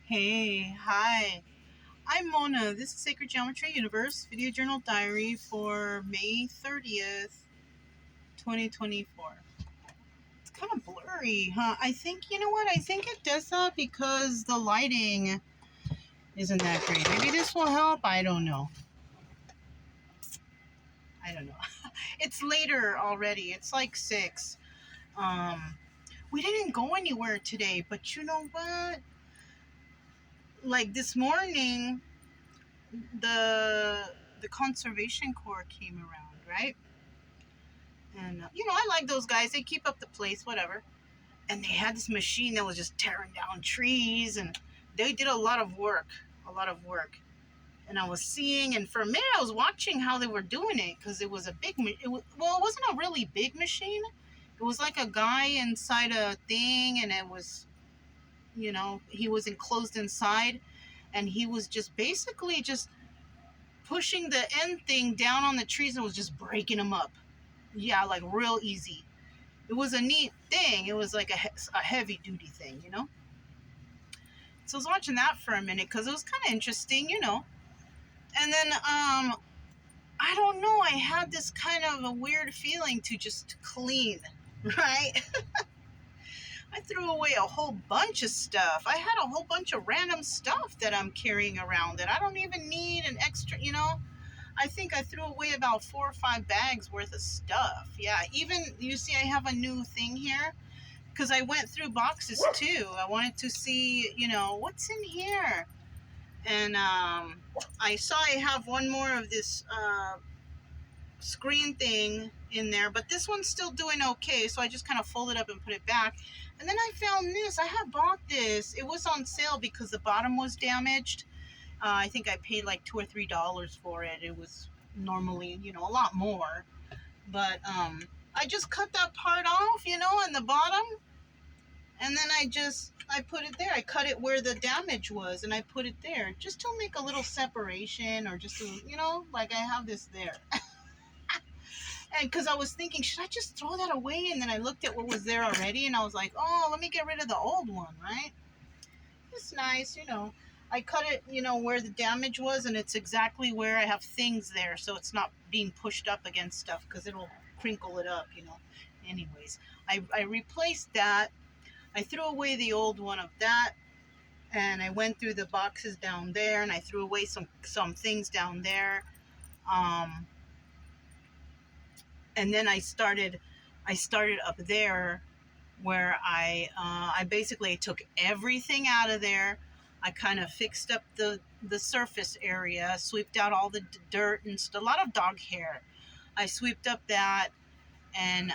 Hey, hi. I'm Mona. This is Sacred Geometry Universe Video Journal Diary for May 30th, 2024. It's kind of blurry, huh? I think, you know what? I think it does that because the lighting isn't that great. Maybe this will help. I don't know. I don't know. It's later already. It's like 6. Um, we didn't go anywhere today, but you know what? Like this morning, the the conservation corps came around, right? And I like those guys. They keep up the place, whatever. And they had this machine that was just tearing down trees, and they did a lot of work. And I was seeing, and for a minute, I was watching how they were doing it because it was a big. It wasn't a really big machine. It was like a guy inside a thing, and it was, he was enclosed inside, and he was just basically just pushing the end thing down on the trees and was just breaking them up. Yeah, like real easy. It was a neat thing. It was like a heavy duty thing. So I was watching that for a minute because it was kind of interesting. And then I don't know. I had this kind of a weird feeling to just clean, right? I threw away a whole bunch of stuff. I had a whole bunch of random stuff that I'm carrying around that I don't even need an extra. I think I threw away about 4 or 5 bags worth of stuff. Yeah, even you see, I have a new thing here because I went through boxes too. I wanted to see, what's in here. And I saw I have one more of this screen thing in there, but this one's still doing okay. So I just kind of folded up and put it back. And then I found this. I had bought this. It was on sale because the bottom was damaged. I think I paid like $2 or $3 for it. It was normally, a lot more. But I just cut that part off, in the bottom. And then I put it there. I cut it where the damage was and I put it there just to make a little separation or just to, like I have this there. And because I was thinking, should I just throw that away? And then I looked at what was there already and I was like, oh, let me get rid of the old one, right? It's nice. I cut it, where the damage was, and it's exactly where I have things there, so it's not being pushed up against stuff because it'll crinkle it up. Anyways, I replaced that. I threw away the old one of that, and I went through the boxes down there, and I threw away some things down there. And then I started up there where I basically took everything out of there. I kind of fixed up the surface area, swept out all the dirt and a lot of dog hair. I swept up that, and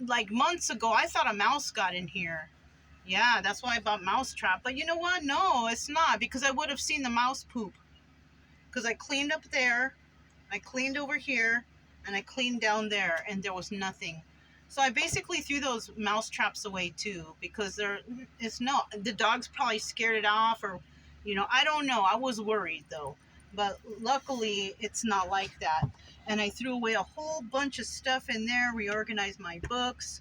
like months ago, I thought a mouse got in here. Yeah, that's why I bought mouse trap. But you know what? No, it's not, because I would have seen the mouse poop. Because I cleaned up there, I cleaned over here, and I cleaned down there, and there was nothing. So I basically threw those mouse traps away too, because the dogs probably scared it off, or I don't know. I was worried though, but luckily it's not like that. And I threw away a whole bunch of stuff in there, reorganized my books.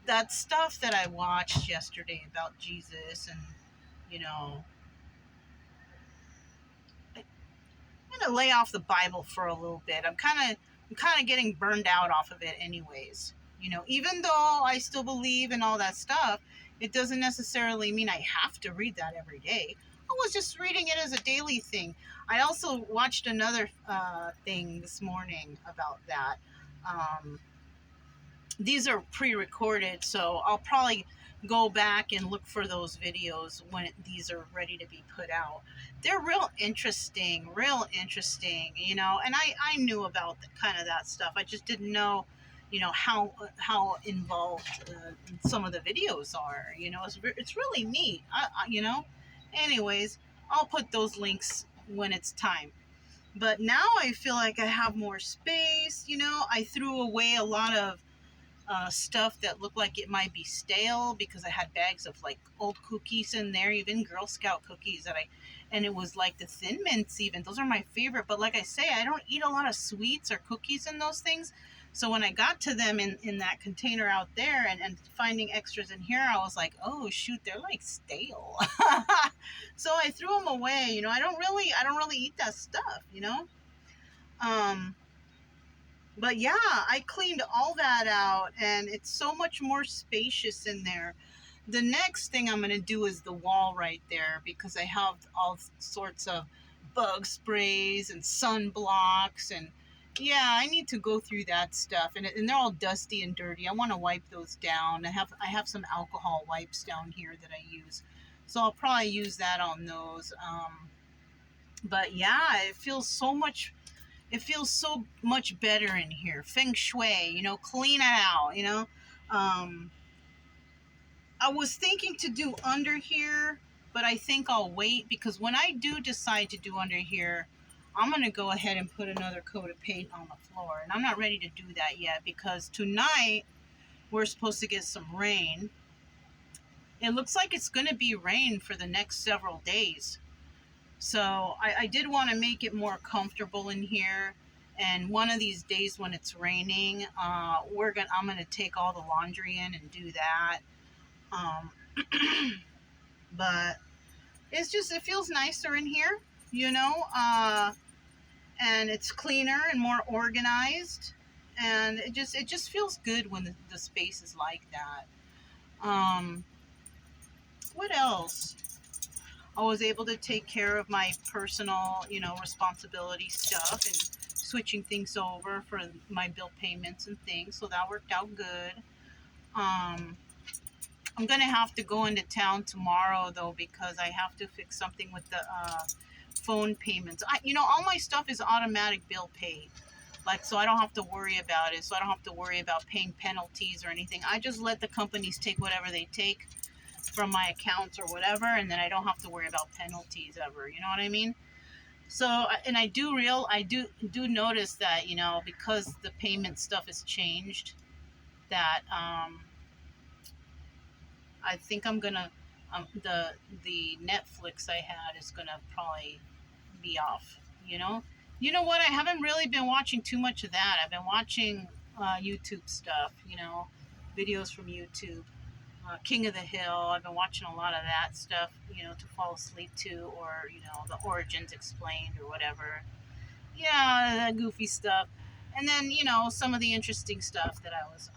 That stuff that I watched yesterday about Jesus, and I'm gonna lay off the Bible for a little bit. I'm kind of getting burned out off of it anyways. Even though I still believe in all that stuff, it doesn't necessarily mean I have to read that every day. I was just reading it as a daily thing. I also watched another thing this morning about that. These are pre-recorded, so I'll probably go back and look for those videos when these are ready to be put out. They're real interesting, and I knew about kind of that stuff. I just didn't know, how involved some of the videos are. It's really neat. Anyways, I'll put those links when it's time. But now I feel like I have more space. I threw away a lot of stuff that looked like it might be stale because I had bags of like old cookies in there, even Girl Scout cookies and it was like the Thin Mints even. Those are my favorite, but like I say, I don't eat a lot of sweets or cookies and those things. So when I got to them in that container out there and finding extras in here, I was like, oh shoot, they're like stale. So I threw them away. You know, I don't really eat that stuff, you know? Um, but yeah, I cleaned all that out and it's so much more spacious in there. The next thing I'm going to do is the wall right there because I have all sorts of bug sprays and sunblocks and yeah, I need to go through that stuff and they're all dusty and dirty. I want to wipe those down. I have some alcohol wipes down here that I use. So I'll probably use that on those. But yeah, it feels so much better in here. Feng shui, you know, clean it out, you know. Um, I was thinking to do under here, but I think I'll wait because when I do decide to do under here, I'm going to go ahead and put another coat of paint on the floor. And I'm not ready to do that yet because tonight we're supposed to get some rain. It looks like it's going to be rain for the next several days. So I did want to make it more comfortable in here. And one of these days when it's raining, I'm gonna take all the laundry in and do that. Um, but it feels nicer in here, you know, and it's cleaner and more organized, and it just feels good when the space is like that. Um, what else? I was able to take care of my personal, you know, responsibility stuff and switching things over for my bill payments and things. So that worked out good. Um, I'm going to have to go into town tomorrow, though, because I have to fix something with the phone payments. All my stuff is automatic bill paid. Like, so I don't have to worry about it. So I don't have to worry about paying penalties or anything. I just let the companies take whatever they take from my accounts or whatever, and then I don't have to worry about penalties ever. You know what I mean? So, and I do notice that, you know, because the payment stuff has changed, that I think I'm gonna the Netflix I had is gonna probably be off. You know what? I haven't really been watching too much of that. I've been watching YouTube stuff. You know, videos from YouTube. King of the Hill. I've been watching a lot of that stuff, you know, to fall asleep to, or, you know, the origins explained or whatever. Yeah, that goofy stuff. And then, you know, some of the interesting stuff that I was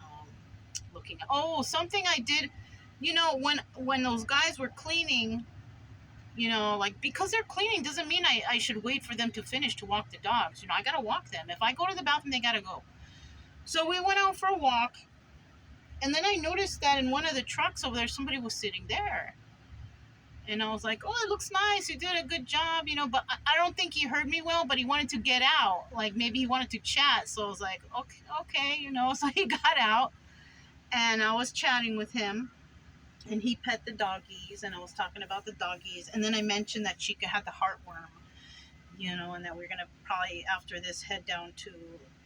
looking at. Oh, something I did, you know, when those guys were cleaning, you know, like, because they're cleaning doesn't mean I should wait for them to finish to walk the dogs. You know, I gotta walk them. If I go to the bathroom, they gotta go. So we went out for a walk. And then I noticed that in one of the trucks over there, somebody was sitting there. And I was like, oh, it looks nice. You did a good job, you know. But I don't think he heard me well, but he wanted to get out. Like, maybe he wanted to chat. So I was like, okay, you know. So he got out. And I was chatting with him. And he pet the doggies. And I was talking about the doggies. And then I mentioned that Chica had the heartworm, you know, and that we're going to probably, after this, head down to,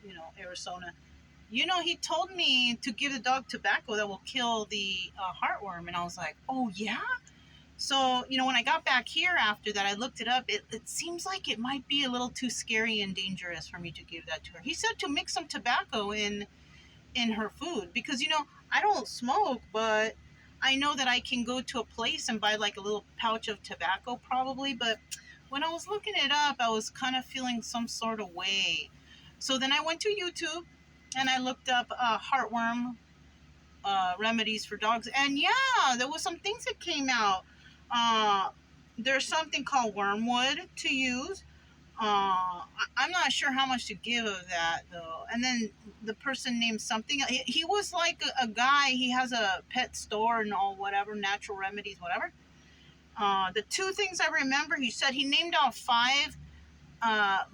you know, Arizona. You know, he told me to give the dog tobacco that will kill the heartworm. And I was like, oh, yeah? So, you know, when I got back here after that, I looked it up. It seems like it might be a little too scary and dangerous for me to give that to her. He said to mix some tobacco in her food because, you know, I don't smoke, but I know that I can go to a place and buy like a little pouch of tobacco probably. But when I was looking it up, I was kind of feeling some sort of way. So then I went to YouTube and I looked up heartworm remedies for dogs. And yeah, there was some things that came out. There's something called wormwood to use. I'm not sure how much to give of that though. And then the person named something. He was like a guy. He has a pet store and all whatever, natural remedies, whatever. The two things I remember, he said he named out 5.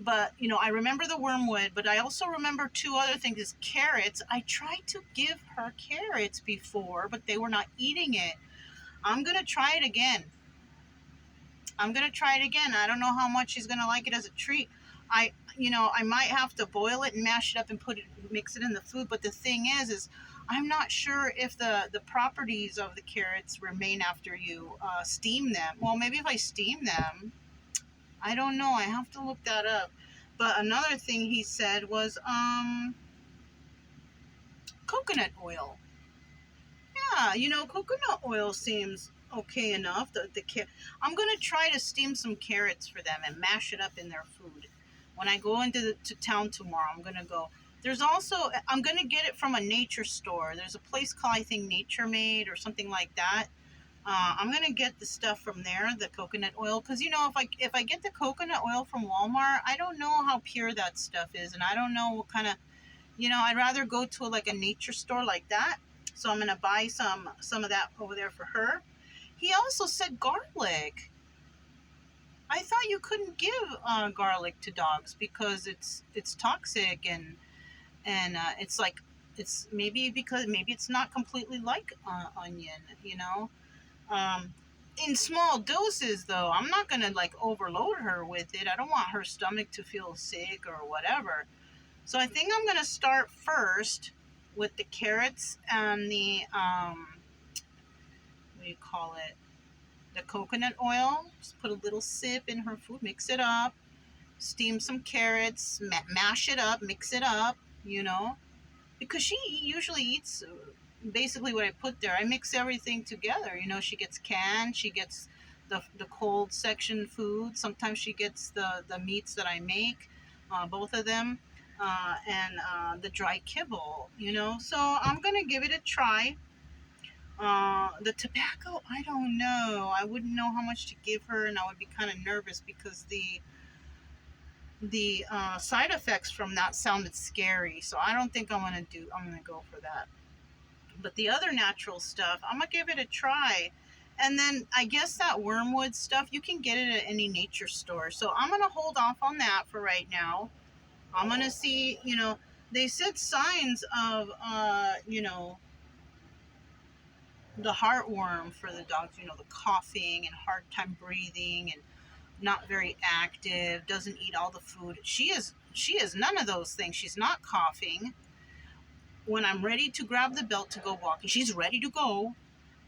But, you know, I remember the wormwood, but I also remember 2 other things. Is carrots. I tried to give her carrots before, but they were not eating it. I'm going to try it again. I don't know how much she's going to like it as a treat. I might have to boil it and mash it up and mix it in the food. But the thing is I'm not sure if the properties of the carrots remain after you steam them. Well, maybe if I steam them, I don't know. I have to look that up. But another thing he said was, Coconut oil. Yeah, coconut oil seems okay enough. I'm gonna try to steam some carrots for them and mash it up in their food. When I go to town tomorrow, I'm gonna go. There's also I'm gonna get it from a nature store. There's a place called, I think, Nature Made or something like that. I'm gonna get the stuff from there, the coconut oil, because if I get the coconut oil from Walmart, I don't know how pure that stuff is, and I don't know what kind of I'd rather go to like a nature store like that. So I'm gonna buy some of that over there for her. He also said garlic. I thought you couldn't give garlic to dogs because it's toxic and it's like it's maybe it's not completely like onion, Um, in small doses though. I'm not gonna like overload her with it. I don't want her stomach to feel sick or whatever. So I think I'm gonna start first with the carrots and the what do you call it? The coconut oil. Just put a little sip in her food, mix it up, steam some carrots, mash it up, mix it up, because she usually eats basically what I put there. I mix everything together. She gets canned, she gets the cold section food. Sometimes she gets the meats that I make, both of them, and the dry kibble. So I'm gonna give it a try. The tobacco, I don't know. I wouldn't know how much to give her, and I would be kind of nervous because the side effects from that sounded scary. So I don't think I'm gonna go for that. But the other natural stuff, I'm gonna give it a try. And then I guess that wormwood stuff, you can get it at any nature store. So I'm gonna hold off on that for right now. I'm gonna see, they said signs of the heartworm for the dogs, the coughing and hard time breathing and not very active, doesn't eat all the food. She is none of those things. She's not coughing. When I'm ready to grab the belt to go walking, she's ready to go.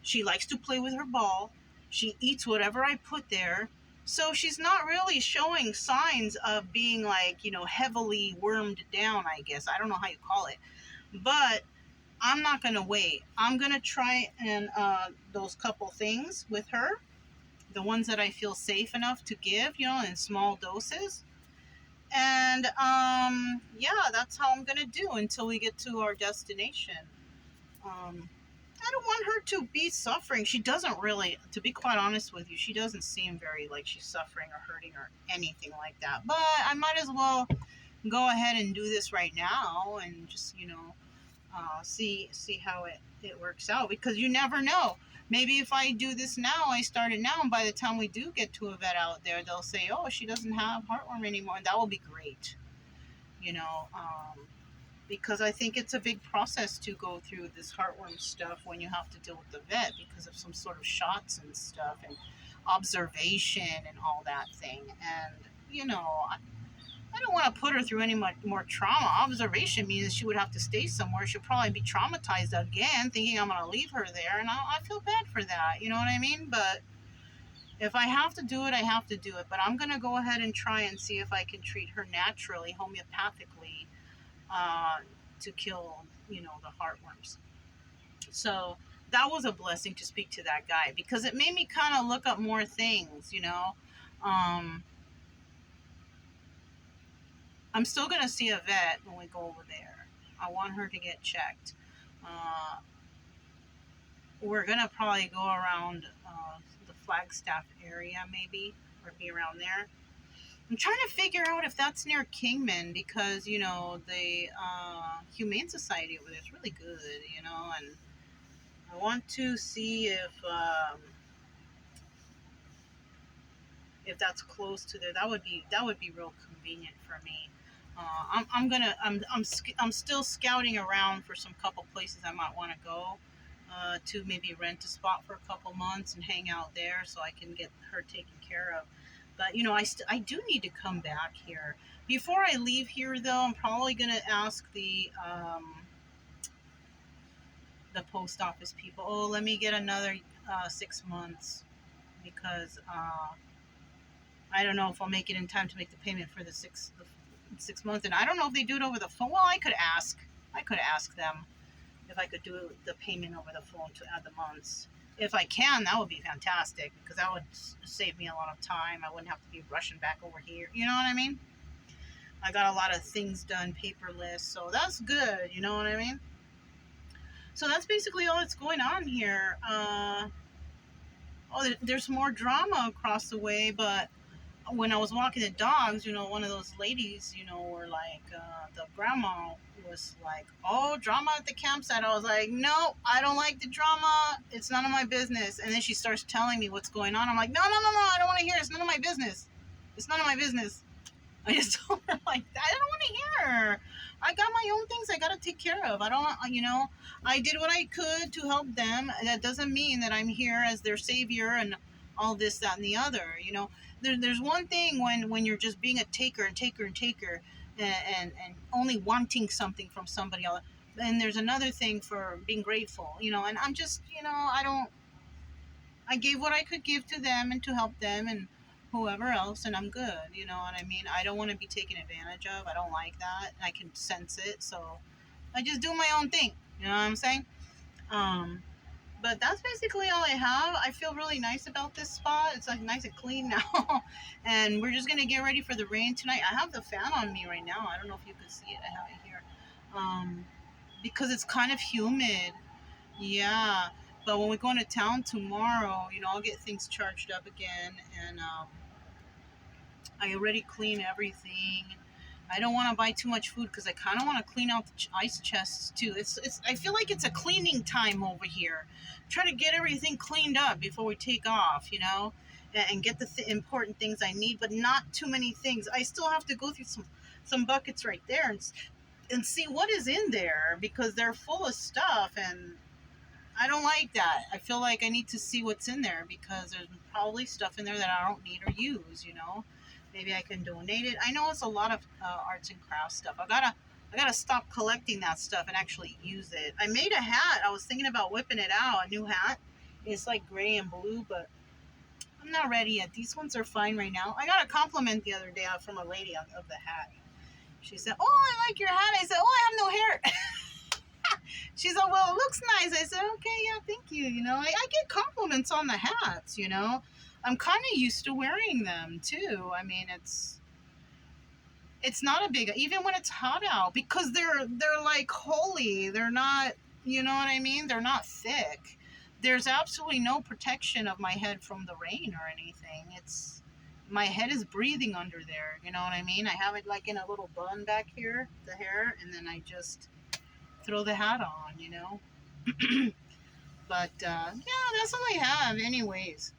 She likes to play with her ball. She eats whatever I put there. So she's not really showing signs of being like, heavily wormed down, I guess. I don't know how you call it. But I'm not going to wait. I'm going to try and those couple things with her. The ones that I feel safe enough to give, in small doses. And yeah, that's how I'm going to do until we get to our destination. I don't want her to be suffering. She doesn't really, to be quite honest with you, she doesn't seem very like she's suffering or hurting or anything like that. But I might as well go ahead and do this right now and just, see how it works out, because you never know. Maybe if I do this now, I start it now, and by the time we do get to a vet out there, they'll say, "Oh, she doesn't have heartworm anymore." And that will be great, you know. Because I think it's a big process to go through this heartworm stuff when you have to deal with the vet because of some sort of shots and stuff and observation and all that thing. And I don't want to put her through any more trauma. Observation means she would have to stay somewhere. She'll probably be traumatized again, thinking I'm going to leave her there. And I feel bad for that. You know what I mean? But if I have to do it, I have to do it. But I'm going to go ahead and try and see if I can treat her naturally, homeopathically, uh, to kill, the heartworms. So that was a blessing to speak to that guy because it made me kind of look up more things. Um, I'm still going to see a vet when we go over there. I want her to get checked. Uh, we're going to probably go around the Flagstaff area maybe, or be around there. I'm trying to figure out if that's near Kingman because, the Humane Society over there is really good, and I want to see if that's close to there. That would be real convenient for me. I'm still scouting around for some couple places I might want to go to maybe rent a spot for a couple months and hang out there so I can get her taken care of. But I do need to come back here. Before I leave here, though, I'm probably gonna ask the post office people. Oh, let me get another 6 months because I don't know if I'll make it in time to make the payment for the 6 months, and I don't know if they do it over the phone. Well, I could ask them. if I could do the payment over the phone to add the months. If I can, that would be fantastic because that would save me a lot of time. I wouldn't have to be rushing back over here. You know what I mean? I got a lot of things done paperless, so that's good. You know what I mean? So that's basically all that's going on here. There's more drama across the way, but when I was walking the dogs, one of those ladies, were like, the grandma was like, oh, drama at the campsite. I was like, no, I don't like the drama. It's none of my business. And then she starts telling me what's going on. I'm like, no, no, no, no, I don't want to hear it. It's none of my business. It's none of my business. I just told her like that. I don't want to hear. I got my own things I got to take care of. I don't, I did what I could to help them. That doesn't mean that I'm here as their savior and all this, that, and the other. There's one thing when you're just being a taker and taker and taker and only wanting something from somebody else. And there's another thing for being grateful, and I'm just, I gave what I could give to them and to help them and whoever else, and I'm good. You know what I mean? I don't want to be taken advantage of. I don't like that. I can sense it, so I just do my own thing. You know what I'm saying? Um, but that's basically all I have. I feel really nice about this spot. It's like nice and clean now, and we're just gonna get ready for the rain tonight. I have the fan on me right now. I don't know if you can see it. I have it here, because it's kind of humid. Yeah, but when we go into town tomorrow, I'll get things charged up again, and I already clean everything. I don't want to buy too much food because I kind of want to clean out the ice chests too. It's. I feel like it's a cleaning time over here. Try to get everything cleaned up before we take off, and get the important things I need, but not too many things. I still have to go through some buckets right there and see what is in there because they're full of stuff and I don't like that. I feel like I need to see what's in there because there's probably stuff in there that I don't need or use. Maybe I can donate it. I know it's a lot of arts and crafts stuff. I gotta stop collecting that stuff and actually use it. I made a hat. I was thinking about whipping it out, a new hat. It's like gray and blue, but I'm not ready yet. These ones are fine right now. I got a compliment the other day from a lady of the hat. She said, "Oh, I like your hat." I said, "Oh, I have no hair." She's like, well, it looks nice. I said, okay, yeah, thank you. I get compliments on the hats, I'm kind of used to wearing them too. I mean, it's not a big, even when it's hot out, because they're like holy. They're not, you know what I mean? They're not thick. There's absolutely no protection of my head from the rain or anything. My head is breathing under there. You know what I mean? I have it like in a little bun back here, the hair, and then I just throw the hat on. But yeah, that's all I have anyways.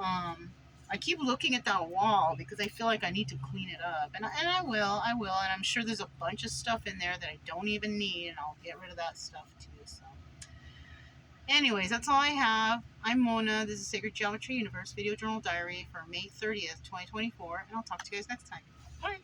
I keep looking at that wall because I feel like I need to clean it up, and I will, and I'm sure there's a bunch of stuff in there that I don't even need, and I'll get rid of that stuff too. So anyways, that's all I have. I'm Mona. This is Sacred Geometry Universe Video Journal Diary for May 30th, 2024, and I'll talk to you guys next time. Bye.